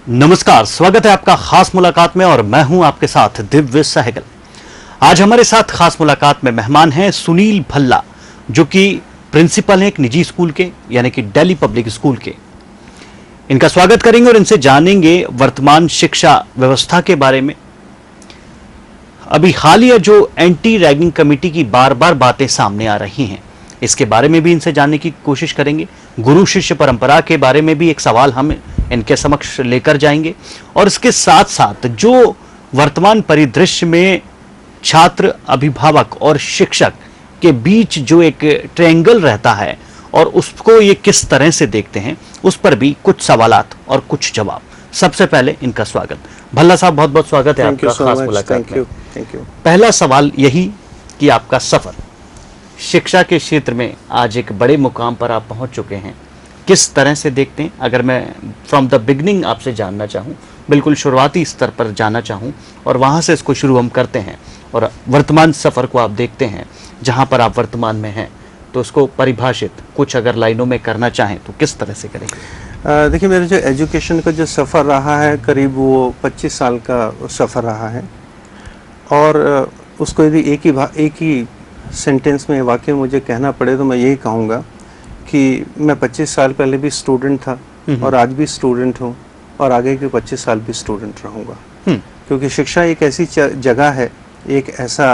नमस्कार, स्वागत है आपका खास मुलाकात में और मैं हूं आपके साथ दिव्य सहगल। आज हमारे साथ खास मुलाकात में मेहमान हैं सुनील भल्ला, जो कि प्रिंसिपल हैं एक निजी स्कूल के, यानी कि दिल्ली पब्लिक स्कूल के। इनका स्वागत करेंगे और इनसे जानेंगे वर्तमान शिक्षा व्यवस्था के बारे में। अभी हालिया जो एंटी रैगिंग कमेटी की बार बार बातें सामने आ रही हैं, इसके बारे में भी इनसे जानने की कोशिश करेंगे। गुरु शिष्य परंपरा के बारे में भी एक सवाल हम इनके समक्ष लेकर जाएंगे और इसके साथ साथ जो वर्तमान परिदृश्य में छात्र, अभिभावक और शिक्षक के बीच जो एक ट्रायंगल रहता है और उसको ये किस तरह से देखते हैं, उस पर भी कुछ सवालात और कुछ जवाब। सबसे पहले इनका स्वागत। भल्ला साहब, बहुत बहुत स्वागत है आपका खास मुलाकात में। Thank you. पहला सवाल यही कि आपका सफर शिक्षा के क्षेत्र में आज एक बड़े मुकाम पर आप पहुंच चुके हैं, किस तरह से देखते हैं? अगर मैं फ्रॉम द बिगनिंग आपसे जानना चाहूं, बिल्कुल शुरुआती स्तर पर जाना चाहूं और वहां से इसको शुरू हम करते हैं और वर्तमान सफर को आप देखते हैं जहां पर आप वर्तमान में हैं, तो उसको परिभाषित कुछ अगर लाइनों में करना चाहें तो किस तरह से करेंगे? देखिए, मेरा जो एजुकेशन का जो सफ़र रहा है, करीब वो 25 साल का सफ़र रहा है और उसको यदि एक ही सेंटेंस में, वाक्य में मुझे कहना पड़े तो मैं यही कहूँगा कि मैं 25 साल पहले भी स्टूडेंट था और आज भी स्टूडेंट हूँ और आगे के 25 साल भी स्टूडेंट रहूँगा। क्योंकि शिक्षा एक ऐसी जगह है, एक ऐसा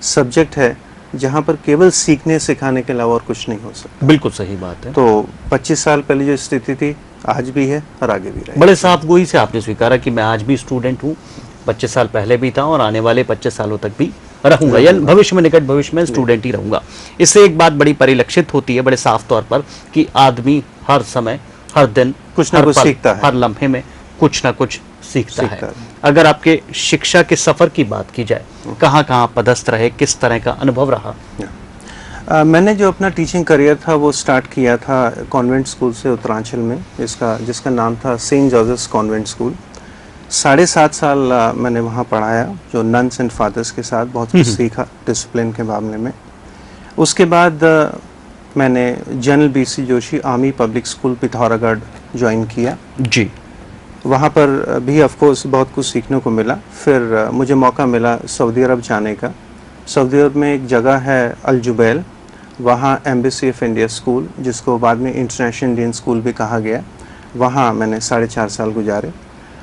सब्जेक्ट है जहाँ पर केवल सीखने सिखाने के अलावा और कुछ नहीं हो सकता। बिल्कुल सही बात है। तो 25 साल पहले जो स्थिति थी आज भी है और आगे भी रहेगी। बड़े साफ गोई से आपने स्वीकारा कि मैं आज भी स्टूडेंट हूँ, 25 साल पहले भी था और आने वाले 25 सालों तक भी रहूंगा, या भविष्य में, निकट भविष्य में स्टूडेंट ही रहूंगा। इससे एक बात बड़ी परिलक्षित होती है बड़े साफ तौर पर कि आदमी हर समय, हर दिन, कुछ ना कुछ सीखता है, हर लम्हे में कुछ ना कुछ सीखता है। अगर आपके शिक्षा के सफर की बात की जाए, कहाँ कहाँ पदस्थ रहे, किस तरह का अनुभव रहा? मैंने जो अपना टीचिंग करियर था वो स्टार्ट किया था कॉन्वेंट स्कूल से उत्तरांचल में, जिसका नाम था सेंट जोसेफ्स कॉन्वेंट स्कूल। 7.5 साल मैंने वहाँ पढ़ाया, जो नन्स एंड फादर्स के साथ बहुत कुछ सीखा डिसिप्लिन के मामले में। उसके बाद मैंने general BC Joshi army public school Pithoragarh join किया जी। वहाँ पर भी ऑफ कोर्स बहुत कुछ सीखने को मिला। फिर मुझे मौका मिला सऊदी अरब जाने का। सऊदी अरब में एक जगह है अल जुबैल, वहाँ एम्बेसी ऑफ इंडिया स्कूल, जिसको बाद में इंटरनेशनल इंडियन स्कूल भी कहा गया, वहाँ मैंने 4.5 साल गुजारे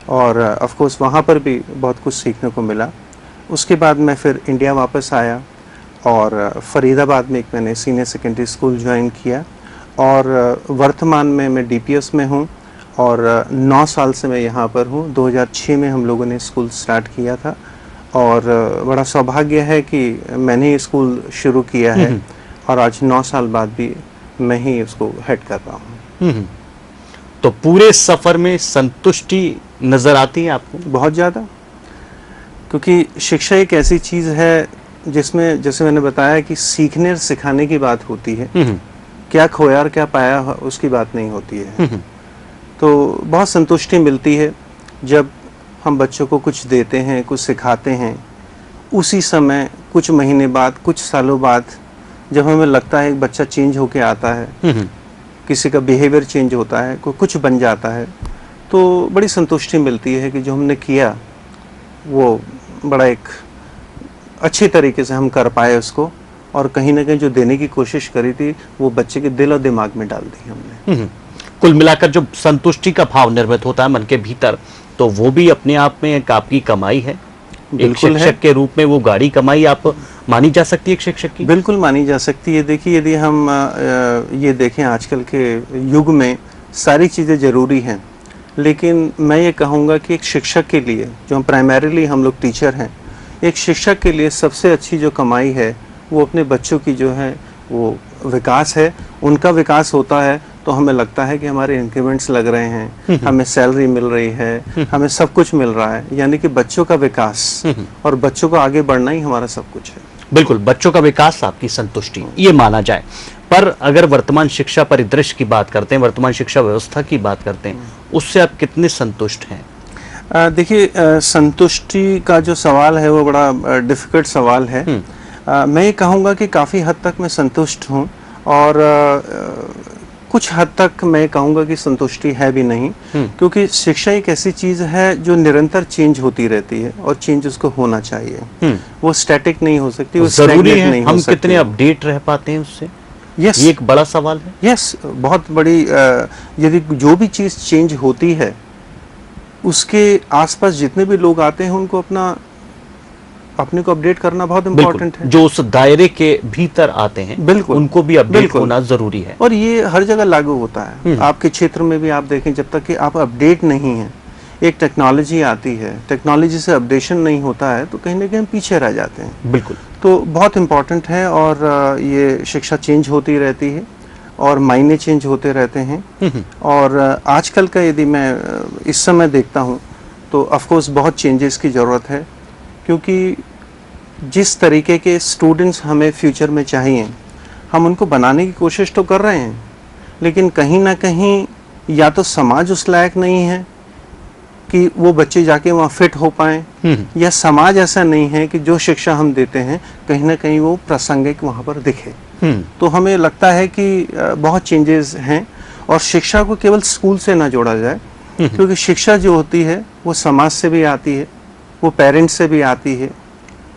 और ऑफ कोर्स वहाँ पर भी बहुत कुछ सीखने को मिला। उसके बाद मैं फिर इंडिया वापस आया और फरीदाबाद में एक मैंने सीनियर सेकेंडरी स्कूल ज्वाइन किया और वर्तमान में मैं DPS में हूँ और 9 साल से मैं यहाँ पर हूँ। 2006 में हम लोगों ने स्कूल स्टार्ट किया था और बड़ा सौभाग्य है कि मैंने ही स्कूल शुरू किया है और आज 9 साल बाद भी मैं ही उसको हेड कर रहा हूँ। तो पूरे सफर में संतुष्टि नजर आती है आपको? बहुत ज़्यादा, क्योंकि शिक्षा एक ऐसी चीज़ है जिसमें, जैसे मैंने बताया कि सीखने और सिखाने की बात होती है, क्या खोया और क्या पाया उसकी बात नहीं होती है। तो बहुत संतुष्टि मिलती है जब हम बच्चों को कुछ देते हैं, कुछ सिखाते हैं, उसी समय कुछ महीने बाद, कुछ सालों बाद जब हमें लगता है एक बच्चा चेंज होके आता है, किसी का बिहेवियर चेंज होता है, कुछ बन जाता है, तो बड़ी संतुष्टि मिलती है कि जो हमने किया वो बड़ा एक अच्छी तरीके से हम कर पाए उसको, और कहीं ना कहीं जो देने की कोशिश करी थी वो बच्चे के दिल और दिमाग में डाल दी हमने। कुल मिलाकर जो संतुष्टि का भाव निर्मित होता है मन के भीतर, तो वो भी अपने आप में एक आपकी कमाई है। एक शिक्षक के रूप में वो गाड़ी कमाई आप मानी जा सकती है एक शिक्षक की? बिल्कुल मानी जा सकती है। देखिए, यदि हम ये देखें, आजकल के युग में सारी चीज़ें ज़रूरी हैं, लेकिन मैं ये कहूँगा कि एक शिक्षक के लिए, जो प्राइमरीली हम लोग टीचर हैं, एक शिक्षक के लिए सबसे अच्छी जो कमाई है वो अपने बच्चों की जो है वो विकास है। उनका विकास होता है तो हमें लगता है कि हमारे इंक्रीमेंट्स लग रहे हैं, हमें सैलरी मिल रही है, हमें सब कुछ मिल रहा है, यानी कि बच्चों का विकास और बच्चों को आगे बढ़ना ही हमारा सब कुछ है। बिल्कुल, बच्चों का विकास आपकी संतुष्टि, ये माना जाए। पर अगर वर्तमान शिक्षा परिदृश्य की बात करते हैं, वर्तमान शिक्षा व्यवस्था की बात करते हैं, उससे आप कितने संतुष्ट हैं? देखिए, संतुष्टि का जो सवाल है वो बड़ा डिफिकल्ट सवाल है। मैं ये कहूँगा कि काफ़ी हद तक मैं संतुष्ट हूँ और कुछ हद तक मैं कहूँगा कि संतुष्टि है भी नहीं, क्योंकि शिक्षा एक ऐसी चीज़ है जो निरंतर चेंज होती रहती है और चेंज उसको होना चाहिए। वो स्टैटिक नहीं हो सकती, वो जरूरी stagnant है नहीं हो हम सकती। कितने अपडेट रह पाते हैं उससे, यस, ये एक बड़ा सवाल है। यस, बहुत बड़ी यदि जो भी चीज़ चेंज होती है उसके आसपास जितने भी लोग आते हैं उनको अपने को अपडेट करना बहुत इम्पोर्टेंट है। जो उस दायरे के भीतर आते हैं बिल्कुल, उनको भी अपडेट बिल्कुल होना जरूरी है। और ये हर जगह लागू होता है। आपके क्षेत्र में भी आप देखें, जब तक कि आप अपडेट नहीं हैं, एक टेक्नोलॉजी आती है, टेक्नोलॉजी से अपडेशन नहीं होता है तो कहीं ना कहीं हम पीछे रह जाते हैं। बिल्कुल, तो बहुत इम्पोर्टेंट है और ये शिक्षा चेंज होती रहती है और मायने चेंज होते रहते हैं। और आजकल का यदि मैं इस समय देखता हूँ तो ऑफ कोर्स बहुत चेंजेस की ज़रूरत है, क्योंकि जिस तरीके के स्टूडेंट्स हमें फ्यूचर में चाहिए हम उनको बनाने की कोशिश तो कर रहे हैं, लेकिन कहीं ना कहीं या तो समाज उस लायक नहीं है कि वो बच्चे जाके वहाँ फिट हो पाएं, या समाज ऐसा नहीं है कि जो शिक्षा हम देते हैं कहीं ना कहीं वो प्रासंगिक वहाँ पर दिखे। तो हमें लगता है कि बहुत चेंजेस हैं और शिक्षा को केवल स्कूल से ना जोड़ा जाए, क्योंकि शिक्षा जो होती है वो समाज से भी आती है, वो पेरेंट्स से भी आती है,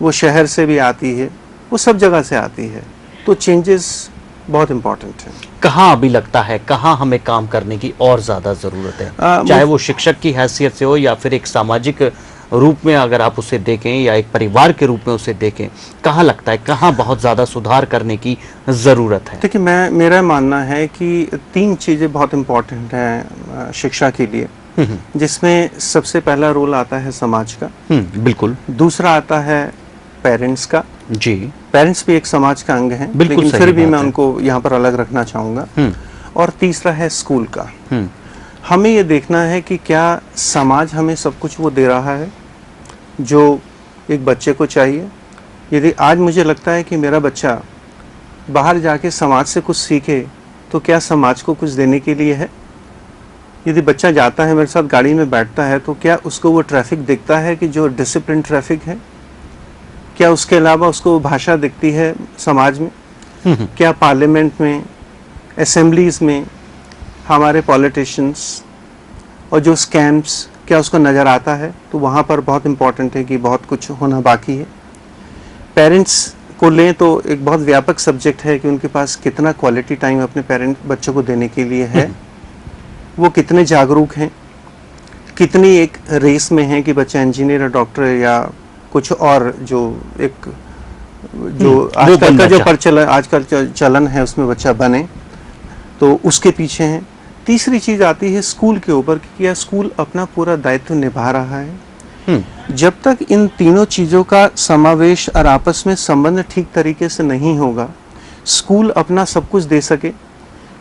वो शहर से भी आती है, वो सब जगह से आती है। तो चेंजेस बहुत इम्पोर्टेंट है। कहाँ अभी लगता है कहाँ हमें काम करने की और ज्यादा जरूरत है, चाहे वो शिक्षक की हैसियत से हो या फिर एक सामाजिक रूप में अगर आप उसे देखें या एक परिवार के रूप में उसे देखें, कहाँ लगता है कहाँ बहुत ज्यादा सुधार करने की जरूरत है? देखिए, मेरा मानना है कि 3 चीज़ें बहुत इम्पोर्टेंट हैं शिक्षा के लिए, जिसमें सबसे पहला रोल आता है समाज का। बिल्कुल। दूसरा आता है पेरेंट्स का। जी, पेरेंट्स भी एक समाज का अंग है, बिल्कुल, लेकिन सही फिर भी बात मैं है। उनको यहाँ पर अलग रखना चाहूँगा। और तीसरा है स्कूल का। हम्म, हमें ये देखना है कि क्या समाज हमें सब कुछ वो दे रहा है जो एक बच्चे को चाहिए। यदि आज मुझे लगता है कि मेरा बच्चा बाहर जाके समाज से कुछ सीखे, तो क्या समाज को कुछ देने के लिए है? यदि बच्चा जाता है मेरे साथ गाड़ी में बैठता है, तो क्या उसको वो ट्रैफिक दिखता है कि जो डिसिप्लिन ट्रैफिक है? क्या उसके अलावा उसको वो भाषा दिखती है समाज में? क्या पार्लियामेंट में, असेंबलीज में हमारे पॉलिटिशियंस और जो स्कैम्स, क्या उसको नज़र आता है? तो वहाँ पर बहुत इम्पॉर्टेंट है कि बहुत कुछ होना बाकी है। पेरेंट्स को लें तो एक बहुत व्यापक सब्जेक्ट है कि उनके पास कितना क्वालिटी टाइम अपने बच्चों को देने के लिए है, वो कितने जागरूक हैं, कितनी एक रेस में हैं कि बच्चा इंजीनियर या डॉक्टर या कुछ और जो आजकल का जो आजकल चलन है उसमें बच्चा बने, तो उसके पीछे हैं। तीसरी चीज़ आती है स्कूल के ऊपर कि क्या स्कूल अपना पूरा दायित्व निभा रहा है। जब तक इन तीनों चीज़ों का समावेश और आपस में संबंध ठीक तरीके से नहीं होगा, स्कूल अपना सब कुछ दे सके,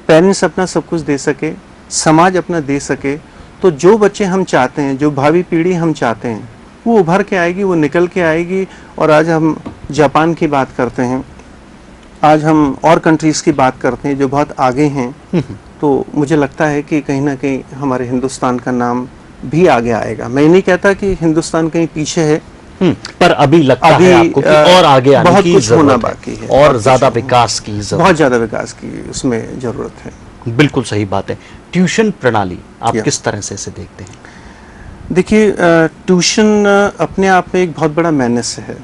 पेरेंट्स अपना सब कुछ दे सके, समाज अपना दे सके, तो जो बच्चे हम चाहते हैं, जो भावी पीढ़ी हम चाहते हैं, वो उभर के आएगी, वो निकल के आएगी। और आज हम जापान की बात करते हैं, आज हम और कंट्रीज़ की बात करते हैं जो बहुत आगे हैं, तो मुझे लगता है कि कहीं ना कहीं हमारे हिंदुस्तान का नाम भी आगे आएगा। मैं नहीं कहता कि हिंदुस्तान कहीं पीछे है, पर अभी लगता है आपको कि और आगे आने बहुत की कुछ होना जरूरत बाकी है, और ज्यादा विकास की जरूरत, बहुत ज़्यादा विकास की उसमें ज़रूरत है। बिल्कुल सही बात है। ट्यूशन प्रणाली आप या। किस तरह से इसे देखते हैं? देखिए, ट्यूशन अपने आप में एक बहुत बड़ा मेहनत है,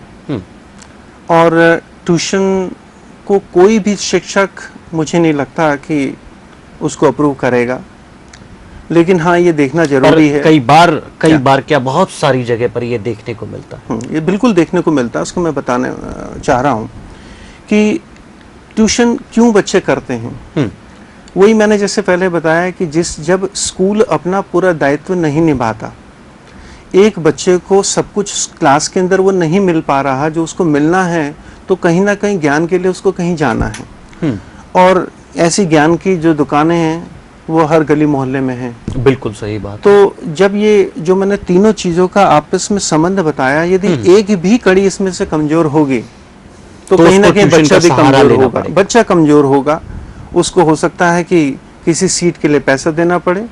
और ट्यूशन को कोई भी शिक्षक मुझे नहीं लगता कि उसको अप्रूव करेगा, लेकिन हाँ, ये देखना जरूरी है। कई बार क्या बहुत सारी जगह पर ये देखने को मिलता है। ये बिल्कुल देखने को मिलता है, उसको मैं बताने चाह रहा हूँ कि ट्यूशन क्यों बच्चे करते हैं। वही मैंने जैसे पहले बताया कि जब स्कूल अपना पूरा दायित्व नहीं निभाता, एक बच्चे को सब कुछ क्लास के अंदर वो नहीं मिल पा रहा जो उसको मिलना है, तो कहीं ना कहीं ज्ञान के लिए उसको कहीं जाना है। और ऐसी ज्ञान की जो दुकानें हैं वो हर गली मोहल्ले में हैं। बिल्कुल सही बात। तो जब ये जो मैंने तीनों चीज़ों का आपस में संबंध बताया, यदि एक भी कड़ी इसमें से कमजोर होगी तो कहीं ना कहीं बच्चा भी कमजोर होगा। बच्चा कमजोर होगा, उसको हो सकता है कि किसी सीट के लिए पैसा देना पड़े,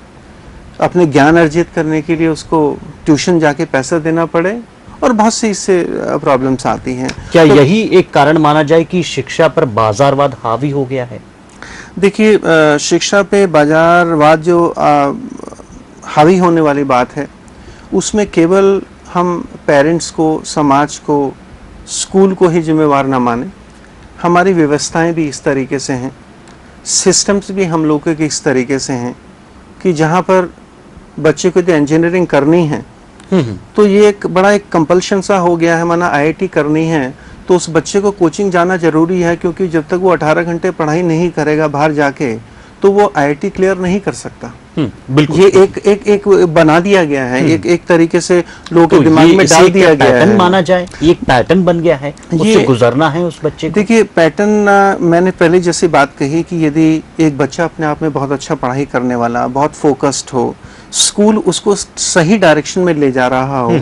अपने ज्ञान अर्जित करने के लिए उसको ट्यूशन जाके पैसा देना पड़े, और बहुत सी इससे प्रॉब्लम्स आती हैं। क्या यही एक कारण माना जाए कि शिक्षा पर बाजारवाद हावी हो गया है? देखिए, शिक्षा पे बाजारवाद जो हावी होने वाली बात है, उसमें केवल हम पेरेंट्स को, समाज को, स्कूल को ही जिम्मेवार ना माने। हमारी व्यवस्थाएं भी इस तरीके से हैं, सिस्टम्स भी हम लोगों के इस तरीके से हैं कि जहाँ पर बच्चे को जो इंजीनियरिंग करनी है तो ये एक बड़ा एक कंपल्शन सा हो गया है, माना आईआईटी करनी है तो उस बच्चे को कोचिंग जाना जरूरी है, क्योंकि जब तक वो 18 घंटे पढ़ाई नहीं करेगा बाहर जाके तो वो आईआईटी क्लियर नहीं कर सकता। बिल्कुल, ये एक बना दिया गया है, एक तरीके से लोगों के दिमाग में डाल दिया गया है, माना जाए ये एक पैटर्न बन गया है, उससे गुजरना है उस बच्चे को। देखिए, पैटर्न मैंने पहले जैसी बात कही कि यदि एक बच्चा अपने आप में बहुत अच्छा पढ़ाई करने वाला, बहुत फोकस्ड हो, स्कूल उसको सही डायरेक्शन में ले जा रहा हो,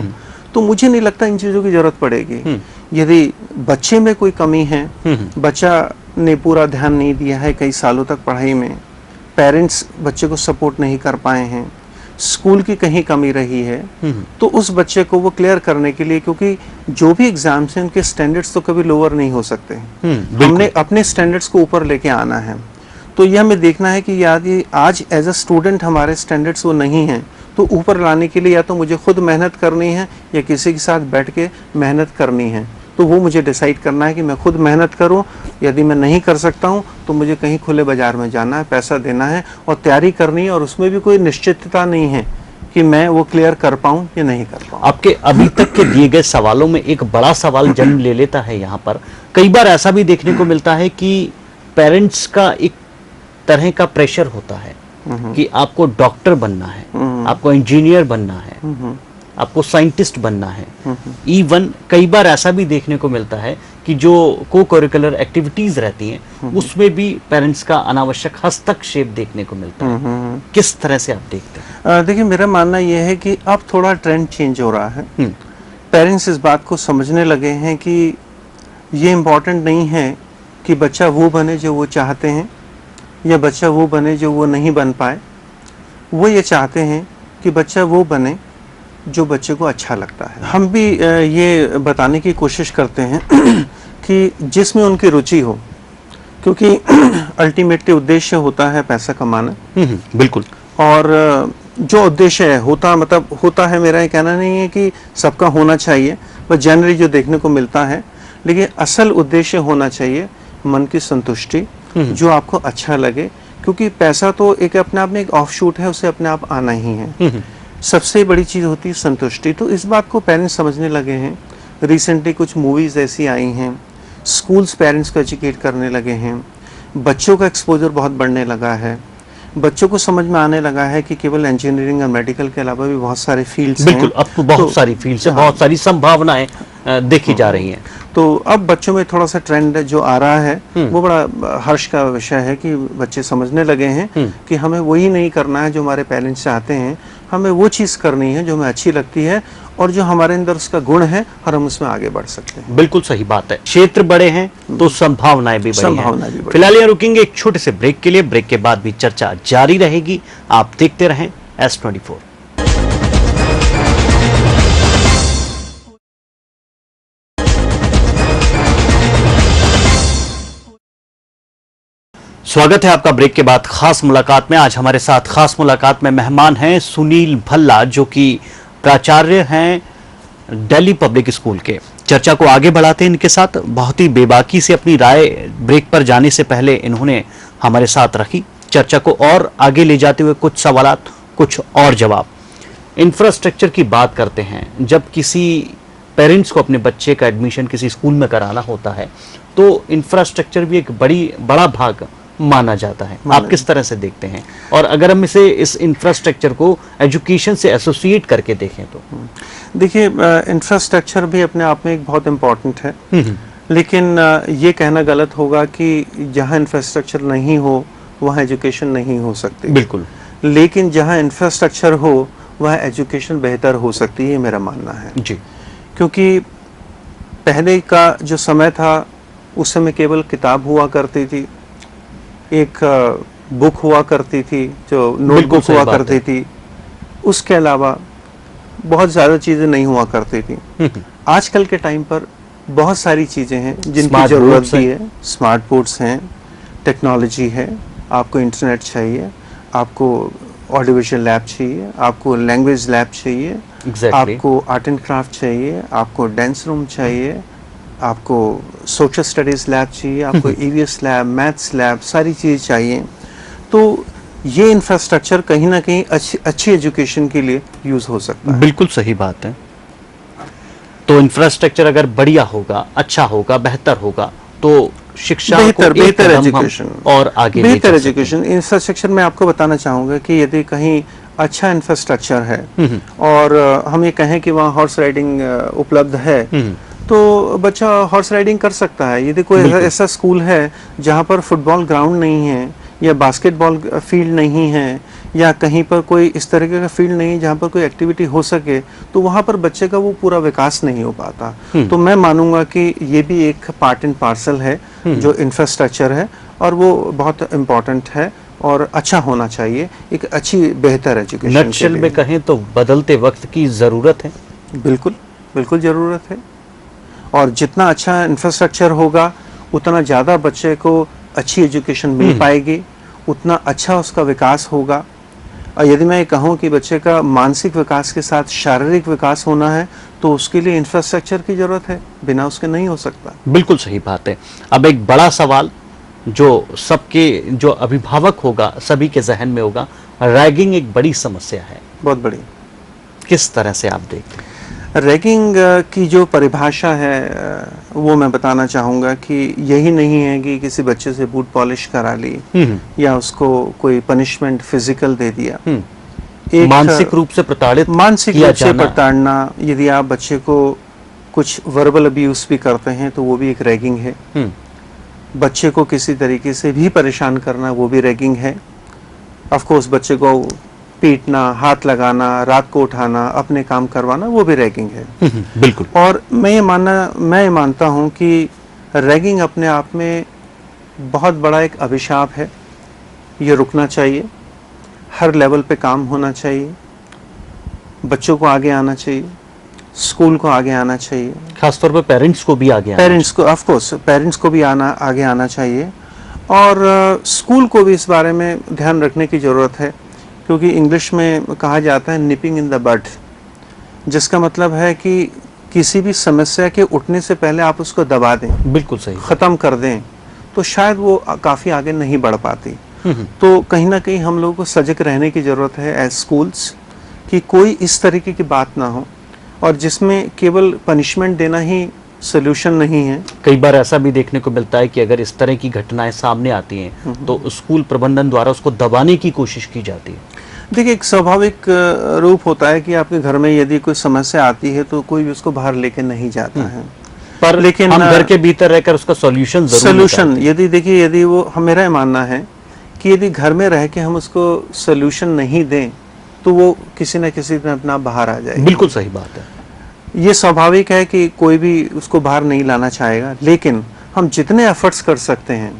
तो मुझे नहीं लगता इन चीज़ों की जरूरत पड़ेगी। यदि बच्चे में कोई कमी है, बच्चा ने पूरा ध्यान नहीं दिया है कई सालों तक पढ़ाई में, पेरेंट्स बच्चे को सपोर्ट नहीं कर पाए हैं, स्कूल की कहीं कमी रही है, तो उस बच्चे को वो क्लियर करने के लिए, क्योंकि जो भी एग्जाम्स हैं उनके स्टैंडर्ड्स तो कभी लोअर नहीं हो सकते, हमने अपने स्टैंडर्ड्स को ऊपर लेके आना है। तो यह हमें देखना है कि यदि आज एज अ स्टूडेंट हमारे स्टैंडर्ड्स वो नहीं हैं, तो ऊपर लाने के लिए या तो मुझे खुद मेहनत करनी है या किसी के साथ बैठ के मेहनत करनी है। तो वो मुझे डिसाइड करना है कि मैं खुद मेहनत करूं, यदि मैं नहीं कर सकता हूं तो मुझे कहीं खुले बाजार में जाना है, पैसा देना है और तैयारी करनी है, और उसमें भी कोई निश्चितता नहीं है कि मैं वो क्लियर कर पाऊं या नहीं कर पाऊं। आपके अभी तक के दिए गए सवालों में एक बड़ा सवाल जन्म ले लेता है। यहाँ पर कई बार ऐसा भी देखने को मिलता है कि पेरेंट्स का एक तरह का प्रेशर होता है कि आपको डॉक्टर बनना है, आपको इंजीनियर बनना है, आपको साइंटिस्ट बनना है। इवन कई बार ऐसा भी देखने को मिलता है कि जो को करिकुलर एक्टिविटीज रहती हैं उसमें भी पेरेंट्स का अनावश्यक हस्तक्षेप देखने को मिलता है। किस तरह से आप देखते हैं? देखिए, मेरा मानना यह है कि अब थोड़ा ट्रेंड चेंज हो रहा है। पेरेंट्स इस बात को समझने लगे हैं कि ये इम्पोर्टेंट नहीं है कि बच्चा वो बने जो वो चाहते हैं या बच्चा वो बने जो वो नहीं बन पाए। वो ये चाहते हैं कि बच्चा वो बने जो बच्चे को अच्छा लगता है। हम भी ये बताने की कोशिश करते हैं कि जिसमें उनकी रुचि हो, क्योंकि अल्टीमेटली उद्देश्य होता है पैसा कमाना। बिल्कुल। और जो उद्देश्य है होता है, मेरा ये कहना नहीं है कि सबका होना चाहिए, बस जनरली जो देखने को मिलता है, लेकिन असल उद्देश्य होना चाहिए मन की संतुष्टि, जो आपको अच्छा लगे, क्योंकि पैसा तो एक अपने आप में एक ऑफ शूट है, उसे अपने आप आना ही है। सबसे बड़ी चीज़ होती है संतुष्टि। तो इस बात को पेरेंट्स समझने लगे हैं। रिसेंटली कुछ मूवीज़ ऐसी आई हैं, स्कूल्स पेरेंट्स को एजुकेट करने लगे हैं, बच्चों का एक्सपोजर बहुत बढ़ने लगा है, बच्चों को समझ में आने लगा है कि केवल इंजीनियरिंग और मेडिकल के अलावा भी बहुत सारे फील्ड्स हैं। बिल्कुल, अब तो बहुत सारी फील्ड्स हैं, बहुत सारी संभावनाएं देखी जा रही हैं। तो अब बच्चों में थोड़ा सा ट्रेंड जो आ रहा है वो बड़ा हर्ष का विषय है कि बच्चे समझने लगे हैं कि हमें वही नहीं करना है जो हमारे पेरेंट्स चाहते हैं, हमें वो चीज़ करनी है जो हमें अच्छी लगती है और जो हमारे अंदर उसका गुण है और हम उसमें आगे बढ़ सकते हैं। बिल्कुल सही बात है। क्षेत्र बड़े हैं तो संभावनाएं भी बड़ी हैं। फिलहाल यहाँ रुकेंगे एक छोटे से ब्रेक के लिए। ब्रेक के बाद भी चर्चा जारी रहेगी। आप देखते रहें S24। स्वागत है आपका ब्रेक के बाद खास मुलाकात में। आज हमारे साथ खास मुलाकात में मेहमान हैं सुनील भल्ला, जो कि प्राचार्य हैं दिल्ली पब्लिक स्कूल के। चर्चा को आगे बढ़ाते हैं इनके साथ। बहुत ही बेबाकी से अपनी राय ब्रेक पर जाने से पहले इन्होंने हमारे साथ रखी। चर्चा को और आगे ले जाते हुए कुछ सवालात, कुछ और जवाब। इंफ्रास्ट्रक्चर की बात करते हैं। जब किसी पेरेंट्स को अपने बच्चे का एडमिशन किसी स्कूल में कराना होता है तो इंफ्रास्ट्रक्चर भी एक बड़ा भाग माना जाता है। आप किस तरह से देखते हैं? और अगर हम इस इंफ्रास्ट्रक्चर को एजुकेशन से एसोसिएट करके देखें तो? देखिए, इंफ्रास्ट्रक्चर भी अपने आप में एक बहुत इम्पोर्टेंट है, लेकिन ये कहना गलत होगा कि जहाँ इंफ्रास्ट्रक्चर नहीं हो वहाँ एजुकेशन नहीं हो सकती। बिल्कुल। लेकिन जहाँ इंफ्रास्ट्रक्चर हो वहाँ एजुकेशन बेहतर हो सकती है, मेरा मानना है जी। क्योंकि पहले का जो समय था उस समय केवल किताब हुआ करती थी, एक बुक हुआ करती थी जो नोटबुक हुआ करती थी, उसके अलावा बहुत ज़्यादा चीज़ें नहीं हुआ करती थी। आजकल के टाइम पर बहुत सारी चीज़ें हैं जिनकी ज़रूरत भी है। स्मार्ट बोर्ड्स हैं, टेक्नोलॉजी है, आपको इंटरनेट चाहिए, आपको ऑडियो विजुअल लैब चाहिए, आपको लैंग्वेज लैब चाहिए, आपको आर्ट एंड क्राफ्ट चाहिए, आपको डांस रूम चाहिए, आपको सोशल स्टडीज़ लैब चाहिए, आपको ईवीएस लैब, मैथ्स लैब, सारी चीज़ चाहिए। तो ये इंफ्रास्ट्रक्चर कहीं ना कहीं अच्छी एजुकेशन के लिए यूज़ हो सकता है। बिल्कुल सही बात है। तो इंफ्रास्ट्रक्चर अगर बढ़िया होगा, अच्छा होगा, बेहतर होगा, तो शिक्षा बेहतर एजुकेशन और आगे बेहतर एजुकेशन इंफ्रास्ट्रक्चर मैं आपको बताना चाहूँगा कि यदि कहीं अच्छा इंफ्रास्ट्रक्चर है और हम ये कहें कि वहाँ हॉर्स राइडिंग उपलब्ध है, तो बच्चा हॉर्स राइडिंग कर सकता है। यदि कोई ऐसा स्कूल है जहाँ पर फुटबॉल ग्राउंड नहीं है या बास्केटबॉल फील्ड नहीं है या कहीं पर कोई इस तरीके का फील्ड नहीं है जहाँ पर कोई एक्टिविटी हो सके, तो वहाँ पर बच्चे का वो पूरा विकास नहीं हो पाता। तो मैं मानूंगा कि ये भी एक पार्ट एंड पार्सल है जो इंफ्रास्ट्रक्चर है, और वो बहुत इम्पोर्टेंट है और अच्छा होना चाहिए, एक अच्छी बेहतर एजुकेशन। नटशेल में कहें तो बदलते वक्त की ज़रूरत है। बिल्कुल बिल्कुल ज़रूरत है, और जितना अच्छा इंफ्रास्ट्रक्चर होगा उतना ज़्यादा बच्चे को अच्छी एजुकेशन मिल पाएगी, उतना अच्छा उसका विकास होगा। और यदि मैं कहूँ कि बच्चे का मानसिक विकास के साथ शारीरिक विकास होना है तो उसके लिए इंफ्रास्ट्रक्चर की ज़रूरत है, बिना उसके नहीं हो सकता। बिल्कुल सही बात है। अब एक बड़ा सवाल जो सबके, जो अभिभावक होगा सभी के जहन में होगा, रैगिंग एक बड़ी समस्या है, बहुत बड़ी। किस तरह से आप देखते हैं? रैगिंग की जो परिभाषा है वो मैं बताना चाहूँगा कि यही नहीं है कि किसी बच्चे से बूट पॉलिश करा ली या उसको कोई पनिशमेंट फिजिकल दे दिया। एक मानसिक रूप से प्रताड़ना, यदि आप बच्चे को कुछ वर्बल अब्यूज भी करते हैं तो वो भी एक रैगिंग है। बच्चे को किसी तरीके से भी परेशान करना वो भी रैगिंग है। ऑफ कोर्स बच्चे को पीटना, हाथ लगाना, रात को उठाना, अपने काम करवाना, वो भी रैगिंग है। बिल्कुल। और मैं ये मानता हूँ कि रैगिंग अपने आप में बहुत बड़ा एक अभिशाप है। ये रुकना चाहिए, हर लेवल पे काम होना चाहिए, बच्चों को आगे आना चाहिए, स्कूल को आगे आना चाहिए, खासतौर पर पेरेंट्स को भी आगे पेरेंट्स को भी आगे आना चाहिए, और स्कूल को भी इस बारे में ध्यान रखने की ज़रूरत है, क्योंकि इंग्लिश में कहा जाता है निपिंग इन द बड, जिसका मतलब है कि किसी भी समस्या के उठने से पहले आप उसको दबा दें, बिल्कुल सही, ख़त्म कर दें, तो शायद वो काफ़ी आगे नहीं बढ़ पाती। तो कहीं ना कहीं हम लोगों को सजग रहने की ज़रूरत है एज स्कूल्स, कि कोई इस तरीके की बात ना हो और जिसमें केवल पनिशमेंट देना ही सोल्यूशन नहीं है। कई बार ऐसा भी देखने को मिलता है कि अगर इस तरह की घटनाएं सामने आती हैं तो स्कूल प्रबंधन द्वारा उसको दबाने की कोशिश की जाती है। देखिए, एक स्वाभाविक रूप होता है कि आपके घर में यदि कोई समस्या आती है तो कोई भी उसको बाहर लेके नहीं जाता है, पर लेकिन हम घर के भीतर रहकर उसका सॉल्यूशन यदि वो मेरा मानना है कि यदि घर में रह के हम उसको सोल्यूशन नहीं दें तो वो किसी न किसी दिन अपना बाहर आ जाएगा। बिल्कुल सही बात है। ये स्वाभाविक है कि कोई भी उसको बाहर नहीं लाना चाहेगा, लेकिन हम जितने एफर्ट्स कर सकते हैं,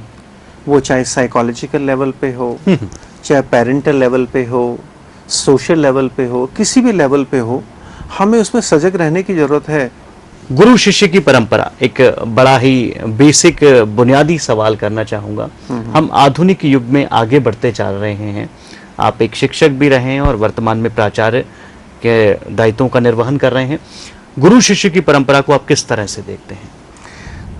वो चाहे साइकोलॉजिकल लेवल पे हो, चाहे पेरेंटल लेवल पे हो, सोशल लेवल पे हो, किसी भी लेवल पे हो, हमें उसमें सजग रहने की ज़रूरत है। गुरु शिष्य की परंपरा, एक बड़ा ही बेसिक बुनियादी सवाल करना चाहूँगा। हम आधुनिक युग में आगे बढ़ते जा रहे हैं, आप एक शिक्षक भी रहे हैं और वर्तमान में प्राचार्य के दायित्वों का निर्वहन कर रहे हैं। गुरु शिष्य की परंपरा को आप किस तरह से देखते हैं?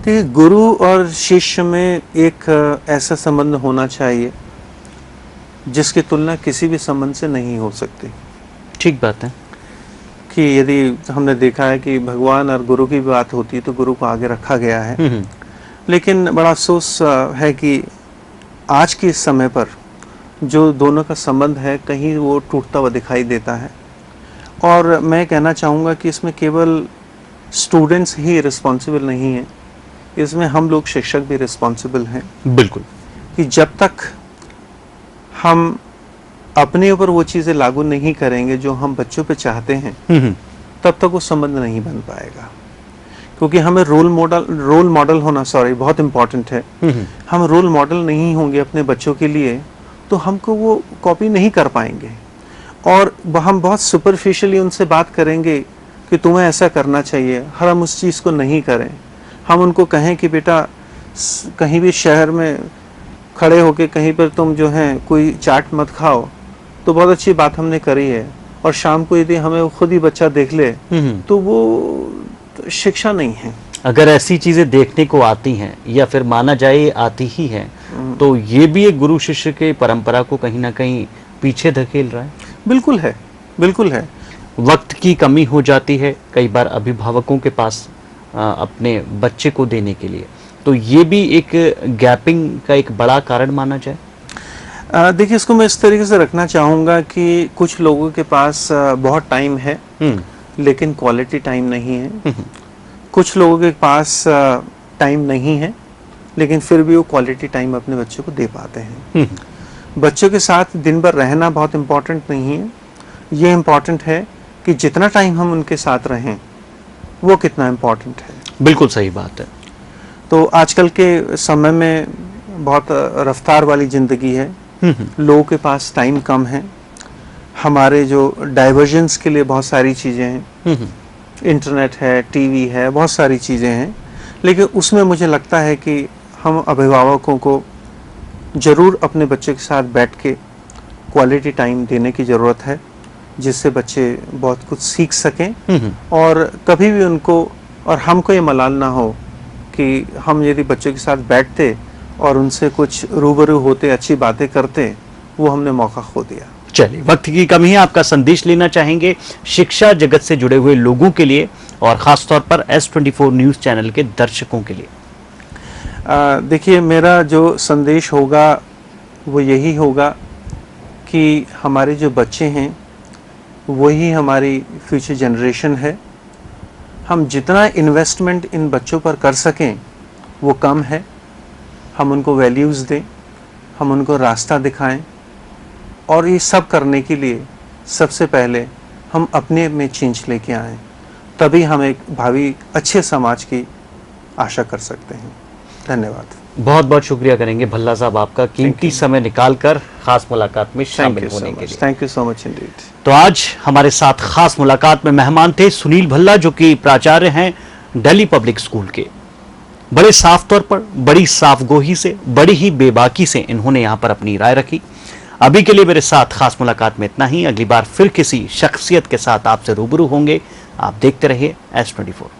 तो गुरु और शिष्य में एक ऐसा संबंध होना चाहिए जिसकी तुलना किसी भी संबंध से नहीं हो सकती। ठीक बात है कि यदि हमने देखा है कि भगवान और गुरु की बात होती है तो गुरु को आगे रखा गया है, लेकिन बड़ा अफसोस है कि आज के समय पर जो दोनों का संबंध है कहीं वो टूटता हुआ दिखाई देता है। और मैं कहना चाहूँगा कि इसमें केवल स्टूडेंट्स ही रिस्पॉन्सिबल नहीं हैं, इसमें हम लोग शिक्षक भी रिस्पॉन्सिबल हैं। बिल्कुल, कि जब तक हम अपने ऊपर वो चीज़ें लागू नहीं करेंगे जो हम बच्चों पे चाहते हैं, तब तक वो संबंध नहीं बन पाएगा। क्योंकि हमें रोल मॉडल होना बहुत इम्पोर्टेंट है। हम रोल मॉडल नहीं होंगे अपने बच्चों के लिए तो हमको वो कॉपी नहीं कर पाएंगे, और हम बहुत सुपरफिशियली उनसे बात करेंगे कि तुम्हें ऐसा करना चाहिए, हम उस चीज़ को नहीं करें। हम उनको कहें कि बेटा कहीं भी शहर में खड़े होके कहीं पर तुम जो है कोई चाट मत खाओ, तो बहुत अच्छी बात हमने करी है, और शाम को यदि हमें खुद ही बच्चा देख ले तो वो शिक्षा नहीं है। अगर ऐसी चीजें देखने को आती हैं या फिर माना जाए आती ही हैं, तो ये भी एक गुरु शिष्य के परंपरा को कहीं ना कहीं पीछे धकेल रहा है। बिल्कुल है, बिल्कुल है। वक्त की कमी हो जाती है कई बार अभिभावकों के पास अपने बच्चे को देने के लिए, तो ये भी एक गैपिंग का एक बड़ा कारण माना जाए। देखिए, इसको मैं इस तरीके से रखना चाहूँगा कि कुछ लोगों के पास बहुत टाइम है लेकिन क्वालिटी टाइम नहीं है। कुछ लोगों के पास टाइम नहीं है लेकिन फिर भी वो क्वालिटी टाइम अपने बच्चों को दे पाते हैं। बच्चों के साथ दिन भर रहना बहुत इम्पोर्टेंट नहीं है, ये इम्पोर्टेंट है कि जितना टाइम हम उनके साथ रहें वो कितना इम्पोर्टेंट है। बिल्कुल सही बात है। तो आजकल के समय में बहुत रफ्तार वाली ज़िंदगी है, लोगों के पास टाइम कम है, हमारे जो डाइवर्जन्स के लिए बहुत सारी चीज़ें हैं, इंटरनेट है, टीवी है, बहुत सारी चीज़ें हैं, लेकिन उसमें मुझे लगता है कि हम अभिभावकों को ज़रूर अपने बच्चे के साथ बैठ के क्वालिटी टाइम देने की ज़रूरत है, जिससे बच्चे बहुत कुछ सीख सकें और कभी भी उनको और हमको ये मलाल ना हो कि हम यदि बच्चों के साथ बैठते और उनसे कुछ रूबरू होते, अच्छी बातें करते, वो हमने मौका खो दिया। चलिए, वक्त की कमी है, आपका संदेश लेना चाहेंगे शिक्षा जगत से जुड़े हुए लोगों के लिए और खासतौर पर S24 न्यूज़ चैनल के दर्शकों के लिए? देखिए, मेरा जो संदेश होगा वो यही होगा कि हमारे जो बच्चे हैं वही हमारी फ्यूचर जनरेशन है। हम जितना इन्वेस्टमेंट इन बच्चों पर कर सकें वो कम है। हम उनको वैल्यूज़ दें, हम उनको रास्ता दिखाएं, और ये सब करने के लिए सबसे पहले हम अपने में चेंज लेके आएँ, तभी हम एक भावी अच्छे समाज की आशा कर सकते हैं। धन्यवाद। बहुत बहुत शुक्रिया करेंगे भल्ला साहब आपका कीमती समय निकालकर खास मुलाकात में शामिल होने के लिए। Thank you so much Indeed. तो आज हमारे साथ खास मुलाकात में मेहमान थे सुनील भल्ला, जो कि प्राचार्य हैं दिल्ली पब्लिक स्कूल के। बड़े साफ तौर पर, बड़ी साफगोही से, बड़ी ही बेबाकी से इन्होंने यहाँ पर अपनी राय रखी। अभी के लिए मेरे साथ खास मुलाकात में इतना ही। अगली बार फिर किसी शख्सियत के साथ आपसे रूबरू होंगे। आप देखते रहिए S24।